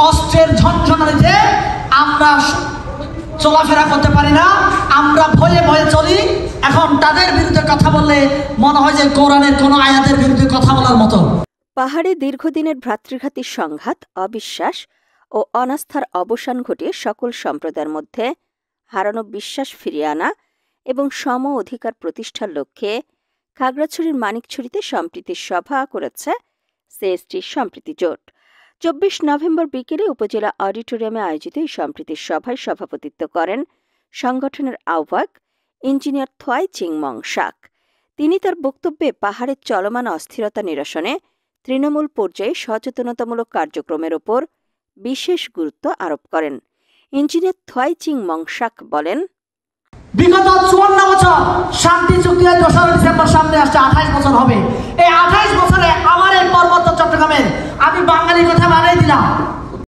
অস্ত্রের ঝনঝনানিতে আমরা চলাফেরা করতে পারি না, আমরা ভয়ে ভয়ে চলি। এখন তাদের বিরুদ্ধে কথা বললে মনে হয় যে কোরআনের কোনো আয়াতের বিরুদ্ধে কথা বলার মতো। পাহাড়ে দীর্ঘদিনের ভ্রাতৃঘাতী সংঘাত, অবিশ্বাস ও অনাস্থার অবসান ঘটিয়ে সকল সম্প্রদায়ের মধ্যে হারানো বিশ্বাস ফিরিয়ে আনা এবং সম অধিকার প্রতিষ্ঠার লক্ষ্যে খাগড়াছড়ির মানিকছড়িতে সম্প্রীতির সভা করেছে সিএসটি সম্প্রীতি জোট। 24 নভেম্বর বিকেলে উপজেলা অডিটোরিয়ামে আয়োজিত এই সম্প্রীতির সভায় সভাপতিত্ব করেন সংগঠনের আহ্বায়ক ইঞ্জিনিয়ার থোয়াই চিংমং শাক। তিনি তার বক্তব্যে পাহাড়ের চলমান অস্থিরতা নিরসনে তৃণমূল পর্যায়ে সচেতনতামূলক কার্যক্রমের ওপর বিশেষ গুরুত্ব আরোপ করেন। ইঞ্জিনিয়ার থোয়াই চিংমং শাক বলেন, বিগত 54 বছর শান্তি চুক্তি 2 ডিসেম্বর সামনে আসছে, 28 বছর হবে। এই 28 বছরে আমার এই পার্বত্য চট্টগ্রামের আমি বাঙালি কথা বানাই দিলাম।